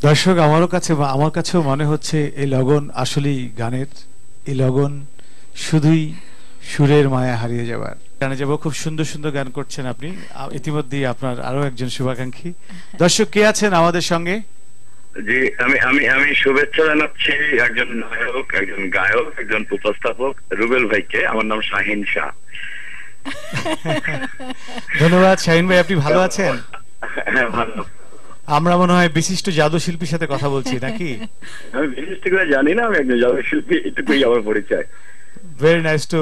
দর্শক আমার কাছেও মনে হচ্ছে এই লগন আসলেই গানের, এই লগন শুধুই সুরের মায়া হারিয়ে যাবার। গানে যাব, খুব সুন্দর সুন্দর গান করছেন আপনি। ইতিমধ্যেই আপনার আরো একজন শুভাকাঙ্ক্ষী দর্শক কে আছেন আমাদের সঙ্গে? জি, আমি শুভেচ্ছা জানাচ্ছি একজন নায়ক, একজন গায়ক, একজন উপস্থাপক রুবেল ভাইকে। আমার নাম শাহিন শাহ। ধন্যবাদ শাহিন ভাই, আপনি ভালো আছেন? হ্যাঁ, ভালো। আমরা মনে হয় বিশিষ্ট জাদু শিল্পীর সাথে কথা বলছি নাকি? আমি বিশিষ্ট করে জানি না, আমি একজন জাদু শিল্পী, এটুকুই আমার পরিচয়। Very nice to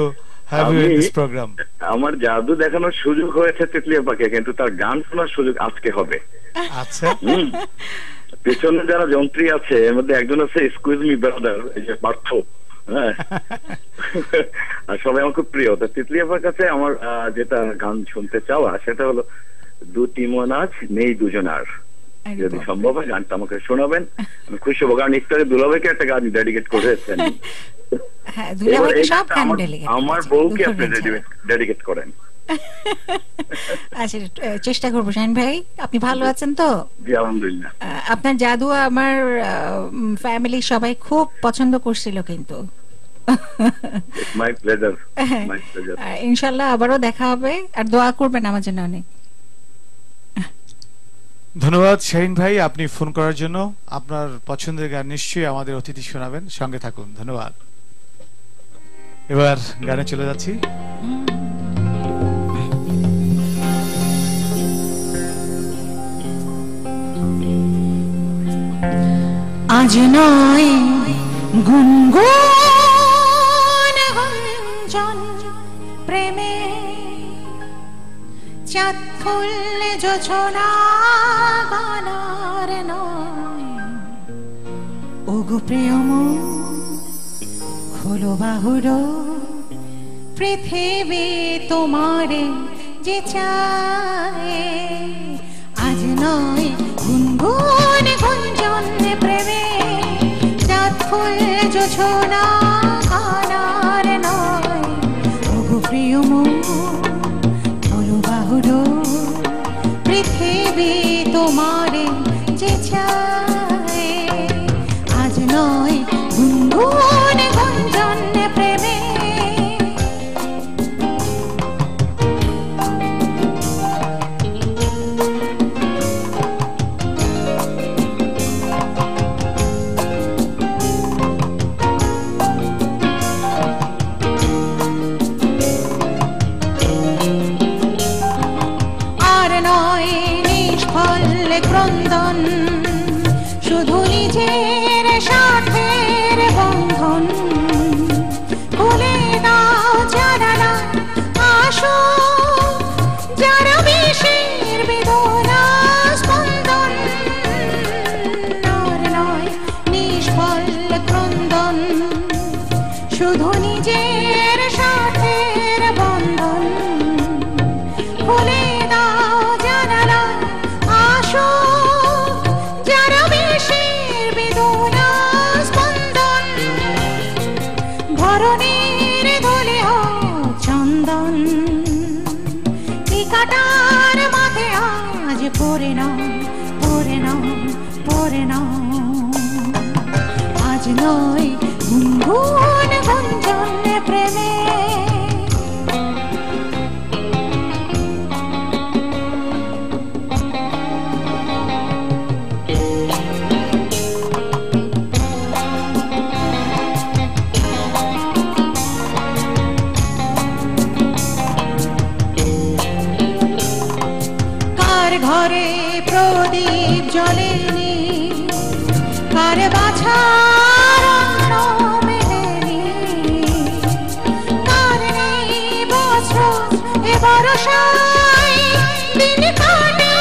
have you in this programme. আমার জাদু দেখানোর সুযোগ হয়েছে তিতলিয়া পাখি, কিন্তু তার গান শোনার সুযোগ আজকে হবে। আচ্ছা, পেছনে যারা যন্ত্রী আছে এর মধ্যে একজন আছে স্কুইজ মি ব্রাদার, এই যে পার্থ। হ্যাঁ, আর সবাই আমার খুব প্রিয়। তিতলি আপার কাছে আমার যেটা গান শুনতে চাওয়া সেটা হলো দুটি মন আজ নেই দুজন আর। যদি সম্ভব হয় গানটা আমাকে শোনাবেন, আমি খুশি হবো। কারণ ইফতারে দুলাভাইকে একটা গান ডেডিকেট করেছেন, আমার বউকে আপনি ডেডিকেট করেন। আচ্ছা, চেষ্টা করবো। শাহিন ভাই, আপনি ভালো আছেন তো? জি, আলহামদুলিল্লাহ। আপনার জাদু আমার ফ্যামিলি সবাই খুব পছন্দ করছিল, কিন্তু মাই প্লেজার, মাই প্লেজার। ইনশাআল্লাহ আবারও দেখা হবে, আর দোয়া করবেন আমার জন্য অনেক। ধন্যবাদ শাহিন ভাই আপনি ফোন করার জন্য। আপনার পছন্দের গান নিশ্চয়ই আমাদের অতিথি শোনাবেন, সঙ্গে থাকুন। ধন্যবাদ। এবার গানে চলে যাচ্ছি। আজ নয় গুনগুন গুঞ্জন প্রেমে, চাঁদ ফুল যোছনা গানার নয়। ওগো প্রিয়ম খোলো বাহুর, পৃথিবী তোমারে যে চায়। আজ নয় গুনগুন গুঞ্জন প্রেমে, চাঁদ ফুল যোছনা গানার নয়। ওগো প্রিয়ম খোলো বাহুর, পৃথিবী তোমারে যে চায়। আজ নয় গুনগুন গুঞ্জন প্রেমে। ক্রন্দন শুধু নিজের স্বার্থের বন্ধন, খুলে দাও জানালা, আসো যারা বিষের বেদনা স্পন্দন। আর নয় নিষ্ফল ক্রন্দন, শুধু নিজের স্বার্থের বন্ধন, খুলে দাও জানালা, আসো যারা বিষের বেদনা স্পন্দন। ধরনের ধুলি হোক চন্দন, টিকাটার মাথে আজ পরে নাও, পরে নাও, পরে নাও। আজ নয় গুনগুন গুঞ্জন প্রেমে। ঘরে প্রদীপ জ্বলেনি, কার বাছার অন্ন মেলেনি, কার নেই বস্ত্র এ বর্ষায়, দিন কাটে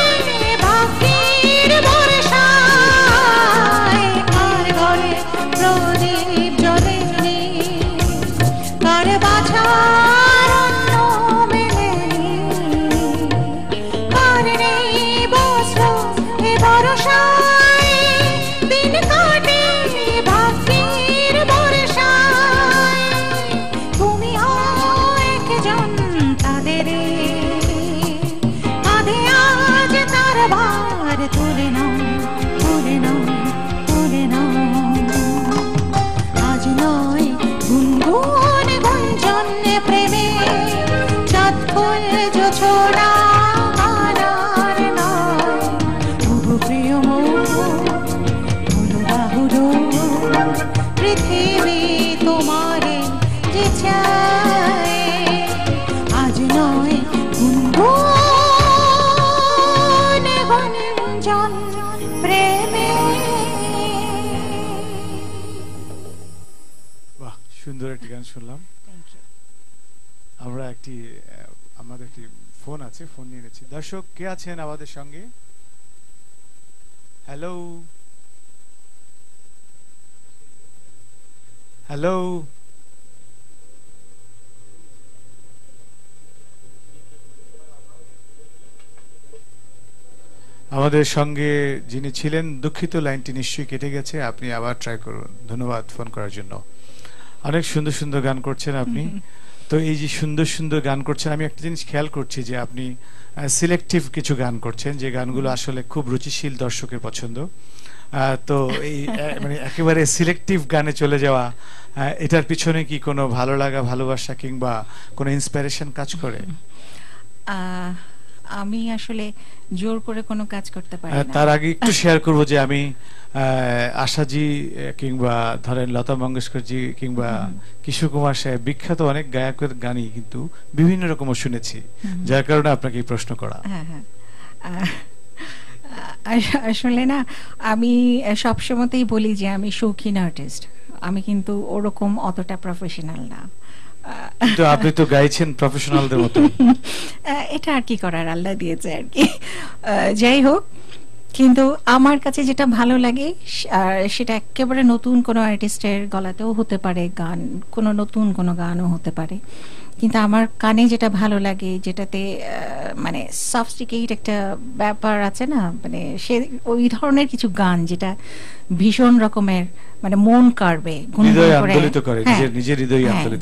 ভাগ্যের বর্ষায়। কার ঘরে প্রদীপ জ্বলেনি, কার বাছার অন্ন মেলেনি, কার নেই বস্ত্র এ বর্ষায়, দিন কাটে ভাগ্যের বর্ষায়। তুমি হও একজন তাদের, কাঁধে আজ তার ভার তুলে নাও, তুলে নাও, না আনার নয় ওগো প্রিয় মন বলো বাহুর পৃথিবী তোমারে যে চায় আজ নয় গুনগুনে গুঞ্জন প্রেমে। বাহ, সুন্দর একটি গান শুনলাম। আমরা আমাদের একটি ফোন আছে, ফোন নিয়ে নিচ্ছি। দর্শক কে আছেন আমাদের সঙ্গে? হ্যালো হ্যালো, আমাদের সঙ্গে যিনি ছিলেন, দুঃখিত লাইনটি নিশ্চয়ই কেটে গেছে, আপনি আবার ট্রাই করুন। ধন্যবাদ ফোন করার জন্য। অনেক সুন্দর সুন্দর গান করছেন আপনি। তো এই যে সুন্দর সুন্দর গান করছেন, আমি একটা জিনিস খেয়াল করছি যে আপনি সিলেক্টিভ কিছু গান করছেন, যে গানগুলো আসলে খুব রুচিশীল, দর্শকের পছন্দ। তো এই মানে একেবারে সিলেক্টিভ গানে চলে যাওয়া, এটার পিছনে কি কোনো ভালো লাগা, ভালোবাসা কিংবা কোনো ইন্সপিরেশন কাজ করে? আমি আসলে জোর করে কোনো কাজ করতে পারি না। তার আগে একটু শেয়ার করব যে আমি আশাজি কিংবা ধরেন লতা মঙ্গেশকরজি কিংবা কিশোর কুমার সাহেব, বিখ্যাত অনেক গায়কের গানই কিন্তু বিভিন্ন রকম শুনেছি, যার কারণে আপনাকে এই প্রশ্ন করা। হ্যাঁ হ্যাঁ, আসলে না, আমি সবসময়তেই বলি যে আমি শৌখিন আর্টিস্ট, আমি কিন্তু ওরকম অতটা প্রফেশনাল না। কিন্তু আপনি তো গাইছেন প্রফেশনালদের মতো। এটা আর কি করার, আল্লাহ দিয়েছে আর কি। যাই হোক, কিন্তু আমার কাছে যেটা ভালো লাগে সেটা একেবারে নতুন কোনো আর্টিস্টের গলাতেও হতে পারে গান, কোনো নতুন কোনো গানও হতে পারে। কিন্তু আমার কানে যেটা ভালো লাগে, যেটাতে মানে সফিস্টিকেট একটা ব্যাপার আছে না, মানে সে ওই ধরনের কিছু গান যেটা ভীষণ রকমের মানে মন কাড়বে,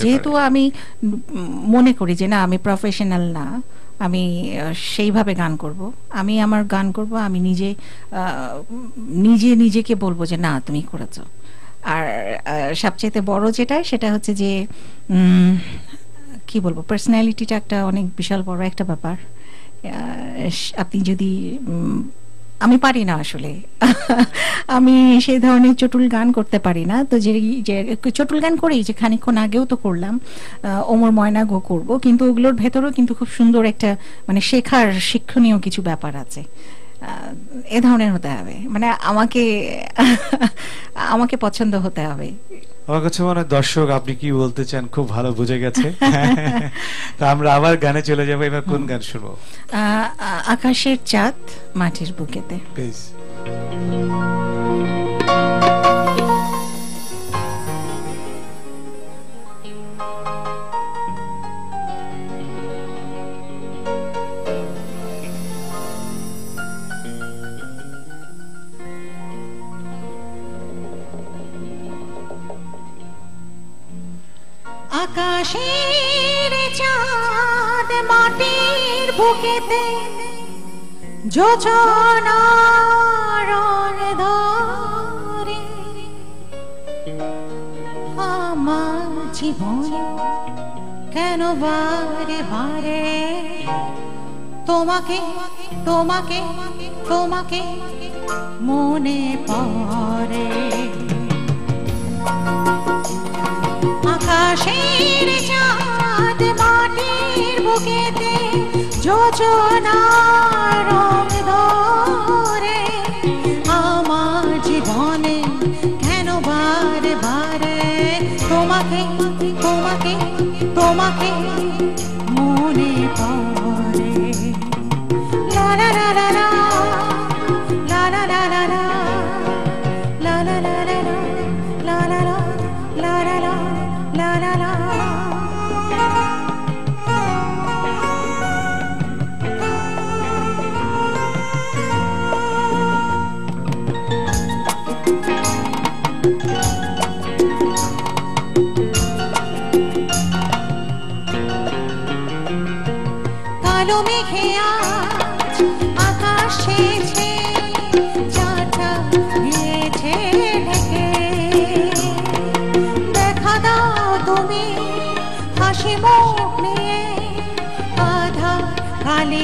যেহেতু আমি মনে করি যে না, আমি প্রফেশনাল না, আমি সেইভাবে গান করব, আমি আমার গান করব, আমি নিজেকে বলবো যে না তুমি করেছো। আর সবচেয়ে বড় যেটা, সেটা হচ্ছে যে কি বলবো, পার্সোনালিটিটা একটা অনেক বিশাল বড় একটা ব্যাপার। আপনি যদি আমি পারি না আসলে, আমি সেই ধরনের চটুল গান করতে পারি না। তো যে চটুল গান করি, যে খানিকক্ষণ আগেও তো করলাম, ওমর ময়না গো করব, কিন্তু ওগুলোর ভেতরেও কিন্তু খুব সুন্দর একটা মানে শেখার, শিক্ষণীয় কিছু ব্যাপার আছে। এ ধরনের হতে হবে, মানে আমাকে পছন্দ হতে হবে। আমার কাছে মনে হয় দর্শক আপনি কি বলতে চান খুব ভালো বুঝে গেছে। তো আমরা আবার গানে চলে যাবো। এবার কোন গান শুনবো? আকাশের চাঁদ মাটির বুকেতে। প্লিজ। আকাশের চাঁদ মাটির বুকেতে যোজনা রং ধরে, আমার জীবনে কেন বারে বারে তোমাকে তোমাকে তোমাকে মনে পড়ে। আকাশের চাঁদ মাটির বুকেতে যোজনা রং ধরে, আমার জীবনে কেন বারে বারে তোমাকে তোমাকে তোমাকে মনে পড়ে। লা লা লা লা লা লা লা লা লা লা লা লা লা লা লা লা la la la la la la কালো মেঘে আজ আকাশ ছেয়েছে, চাঁদটা গিয়েছে ঢেকে, দেখা দাও তুমি হাসি মুখ নিয়ে, আধা কালি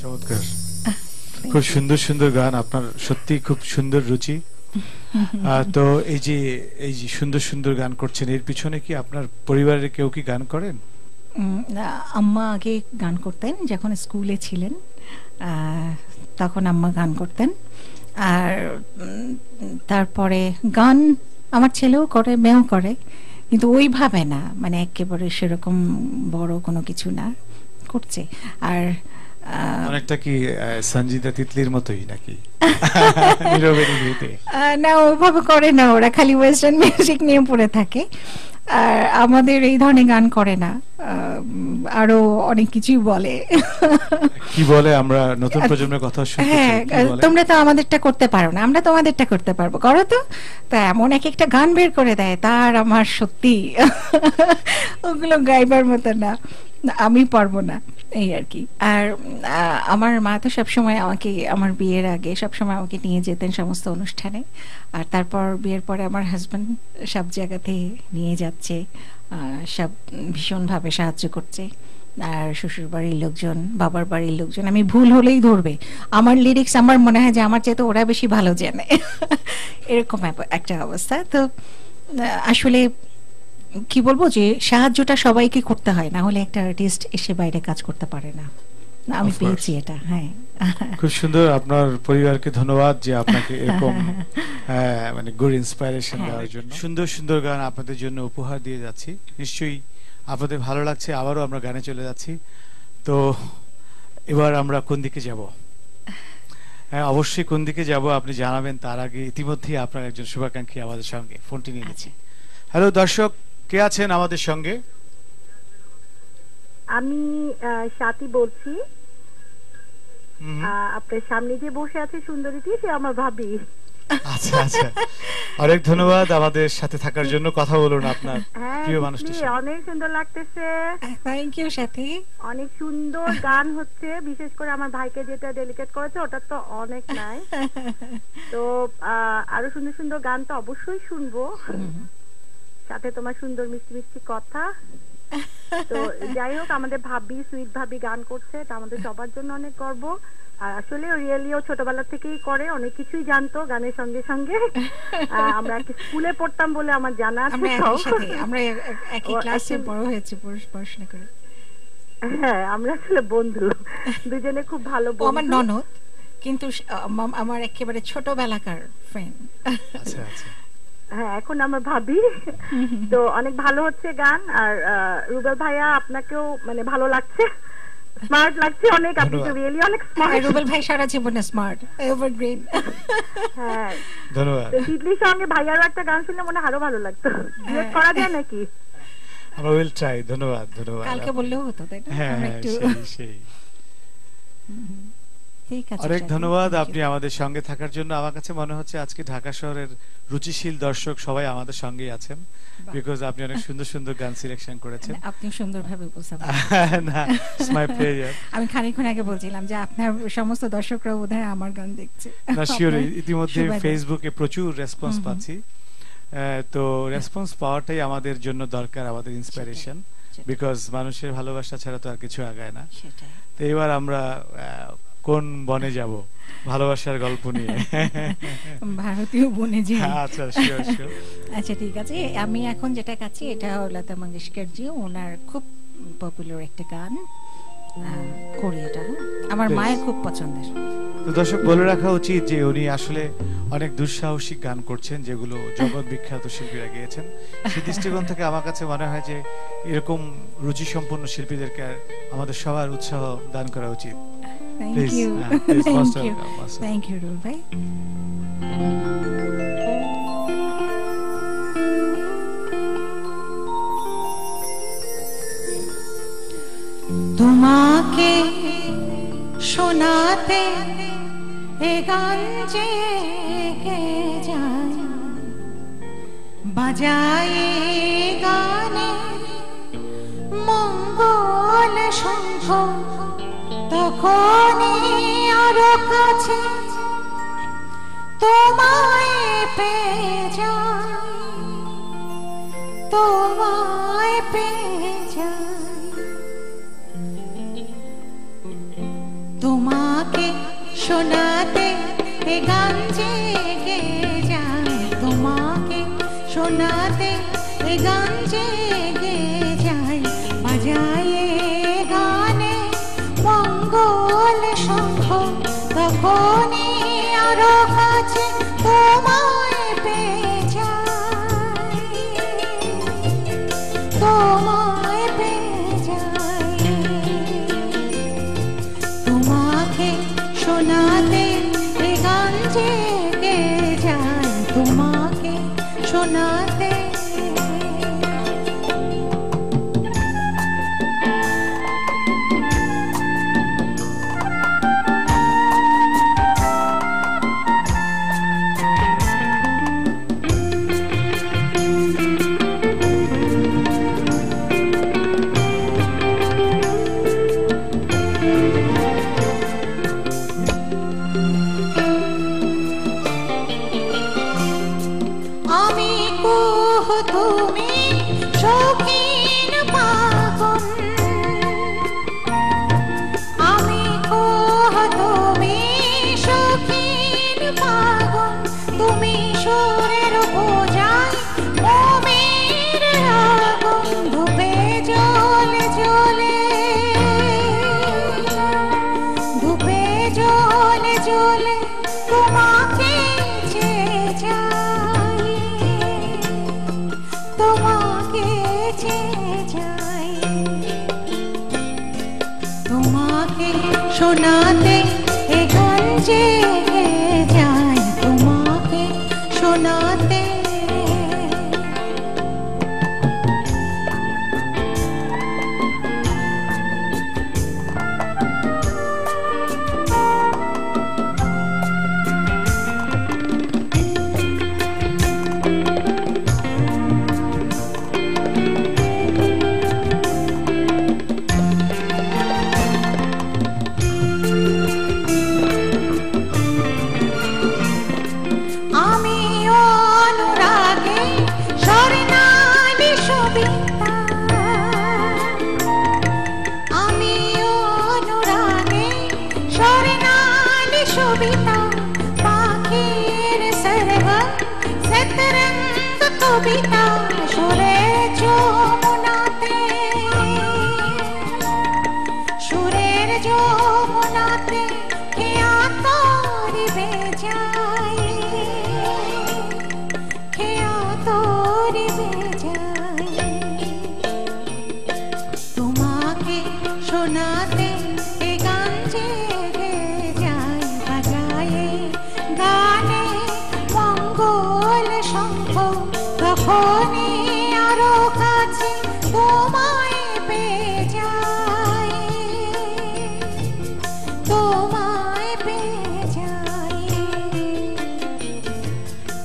চমৎকার, খুব সুন্দর সুন্দর গান, আপনার সত্যি খুব সুন্দর রুচি। তো এই যে সুন্দর সুন্দর গান করছেন, এর পিছনে কি আপনার পরিবারের কেউ কি গান করেন? আম্মা আগে গান করতেন, যখন স্কুলে ছিলেন তখন আম্মা গান করতেন। আর তারপরে গান আমার ছেলেও করে, মেয়েও করে, কিন্তু ওইভাবে না, মানে একেবারে সেরকম বড় কোনো কিছু না, করছে। আর অনেকটা কি সঞ্জিতা তিতলির মতোই নাকি? নীরবে নিভৃতে? না, ওইভাবে করে না, ওরা খালি ওয়েস্টার্ন মিউজিক নিয়ে পড়ে থাকে। আর আমাদের এই ধরনের গান করে না, আরো অনেক কিছুই বলে। কি বলে? আমরা নতুন প্রজন্মের কথা শুনতে চাই, হ্যাঁ, কি বলে? তোমরা তো আমাদেরটা করতে পারো না, আমরা তোমাদেরটা করতে পারবো, করো তো। তা এমন এক একটা গান বের করে দেয়, তার আমার সত্যি ওগুলো গাইবার মতো না, আমি পারবো না, এই আর কি। আর আমার মা তো সবসময় আমাকে, আমার বিয়ের আগে সবসময় আমাকে নিয়ে যেতেন সমস্ত অনুষ্ঠানে। আর তারপর বিয়ের পরে আমার হাজব্যান্ড সব জায়গাতে নিয়ে যাচ্ছে, সব ভীষণভাবে সাহায্য করছে। আর শ্বশুর বাড়ির লোকজন, বাবার বাড়ির লোকজন, আমি ভুল হলেই ধরবে, আমার লিরিক্স আমার মনে হয় যে আমার চাইতে ওরা বেশি ভালো জানে, এরকম একটা অবস্থা। তো আসলে কি বলবো, যে সাহায্যটা সবাইকে করতে হয়, না হলে একটা আর্টিস্ট এসে বাইরে কাজ করতে পারে না। আমি Of course. পেয়েছি এটা। হ্যাঁ, খুব সুন্দর। আপনার পরিবারকে ধন্যবাদ যে আপনাকে এরকম মানে গুড ইন্সপাইরেশন হ্যাঁ। দেওয়ার জন্য। সুন্দর সুন্দর গান আপনাদের জন্য উপহার দিয়ে যাচ্ছি, নিশ্চয়ই আপনাদের ভালো লাগছে। আবারও আমরা গানে চলে যাচ্ছি। তো এবার আমরা কোন দিকে যাব? হ্যাঁ, অবশ্যই কোন দিকে যাব আপনি জানাবেন, তার আগে ইতিমধ্যেই আপনার একজন শুভাকাঙ্ক্ষী আমাদের সঙ্গে ফোনটি নিয়ে নিচ্ছি। হ্যালো দর্শক, কে আছেন আমাদের সঙ্গে? আমি স্বাতী বলছি। হুম, আপনার সামনে যে বসে আছে সুন্দরীটি, সে আমার ভাবি। আচ্ছা আচ্ছা, অনেক ধন্যবাদ আমাদের সাথে থাকার জন্য। কথা বলুন আপনার হ্যাঁ, প্রিয় মানুষটির দিদি, সঙ্গে। অনেক সুন্দর লাগতেছে, থ্যাংক ইউ সাথী। অনেক সুন্দর গান হচ্ছে। বিশেষ করে আমার ভাইকে যেটা ডেলিকেট করেছে, ওটা তো অনেক নাই। তো আরো সুন্দর সুন্দর গান তো অবশ্যই শুনবো, সাথে তোমার সুন্দর মিষ্টি মিষ্টি কথা। তো যাই হোক, আমাদের ভাবি, সুইট ভাবি গান করছে, এটা আমাদের সবার জন্য অনেক গর্ব। আর আসলে রিয়েলিও ছোটবেলা থেকেই করে, অনেক কিছুই জানতো গানের সঙ্গে সঙ্গে। আমরা একই স্কুলে পড়তাম বলে আমার জানা আছে আমরা সব। একই সাথে, আমরা একই ও, ক্লাসে actually- বড় হয়েছে পড়াশোনা করে। হ্যাঁ, আমরা আসলে বন্ধু, দুজনে খুব ভালো ও আমার বন্ধু। ননদ, কিন্তু আমার একেবারে ছোটবেলাকার ফ্রেন্ড। আচ্ছা আচ্ছা। হ্যাঁ, এখন আমার ভাবি। তো অনেক ভালো হচ্ছে গান। আর রুবেল ভাইয়া, আপনাকেও মানে ভালো লাগছে, স্মার্ট লাগছে অনেক, আপনি তো ধন্যবাদ। রিয়েলি অনেক স্মার্ট। রুবেল ভাই সারা জীবনে স্মার্ট, এভারগ্রিন। হ্যাঁ, ধন্যবাদ। তো তিতলির সঙ্গে ভাইয়ারও একটা গান শুনলে মনে হয় আরো ভালো লাগতো। ডুয়েট করা যায় নাকি? আমরা উইল ট্রাই। ধন্যবাদ ধন্যবাদ। কালকে বললেও হতো, তাই না? হ্যাঁ আমরা হ্যাঁ, একটু সেই। ঠিক আছে, অনেক শাকিব, ধন্যবাদ thank আপনি you. আমাদের সঙ্গে থাকার জন্য। আমার কাছে মনে হচ্ছে আজকে ঢাকা শহরের রুচিশীল দর্শক সবাই আমাদের সঙ্গেই আছেন, বাহ। বিকজ আপনি অনেক সুন্দর সুন্দর গান সিলেকশন করেছেন। আপনি সুন্দরভাবে উপস্থাপন। না, ইটস মাই প্লেজার। আমি খানিকক্ষণ আগে বলছিলাম যে আপনার সমস্ত দর্শকরা বোধহয় আমার গান দেখছে। না, শিওর, আপনার ইতিমধ্যে সুবাদে। ফেসবুকে প্রচুর রেসপন্স হুম হুম। পাচ্ছি। তো রেসপন্স পাওয়াটাই আমাদের জন্য দরকার, আমাদের ইন্সপিরেশন, সেটাই। বিকজ মানুষের ভালোবাসা ছাড়া তো আর কিছু আগায় না। সেটাই। তো এবার আমরা কোন বনে যাব ভালোবাসার গল্প নিয়ে। ভারতীয় বনে যে। আচ্ছা, শিওর শিওর। আচ্ছা ঠিক আছে, আমি এখন যেটা গাচ্ছি এটা লতা মঙ্গেশকর জি, ওনার খুব পপুলার একটা গান, কোরিয়াটা, আমার বেশ। মায়ের খুব পছন্দের। তো দর্শক, বলে রাখা উচিত যে উনি আসলে অনেক দুঃসাহসিক গান করছেন, যেগুলো জগৎ বিখ্যাত শিল্পীরা গেয়েছেন। সেই দৃষ্টিকোণ থেকে আমার কাছে মনে হয় যে এরকম রুচি সম্পন্ন শিল্পীদেরকে আমাদের সবার উৎসাহ দান করা উচিত। Thank Please, you, please, thank most you, welcome, most thank you রুল ভাই। তোমাকে শোনাতে এ গান জেগে যায়, বাজায় এ গানে মঙ্গল শঙ্খ, তখনই আরো কাছে তোমায় পেয়ে যায়, তোমায় পেয়ে যায়। তোমাকে শোনাতে এ গান জেগে যায়, তোমাকে শোনাতে এ গান জেগে যায়, বাজায় এ গানে মঙ্গল শঙ্খ, তখনই আরো কাছে তোমায় পেয়ে যায়, তোমায় পেয়ে যায়। তোমাকে শোনাতে এ গান জেগে যায়, তোমাকে শোনাতে। আমি কুহ, তুমি শৌখিন পাগল, আমি কুহ, তুমি শৌখিন পাগল, তুমি সুরের বোঝাই মমের আগুন, ধূপে জ্বলে জ্বলে, ধূপে জ্বলে জ্বলে তোমাকে চেয়ে যাই, তোমাকে চেয়ে যাই। তোমাকে শোনাতে এ গান জেগে যায়, তোমাকে শোনাতে। শোনাতে এ গান জেগে যাই বাজায়ে গানে মঙ্গল শঙ্খ তখনই আরো কাছে তোমায় পেয়ে যাই তোমায় পেয়ে যাই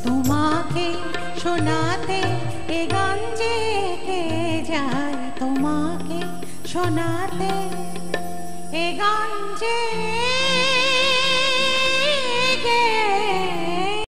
তোমাকে শোনাতে এ গান জেগে যায় তোমাকে শোনাতে এ গান জেগে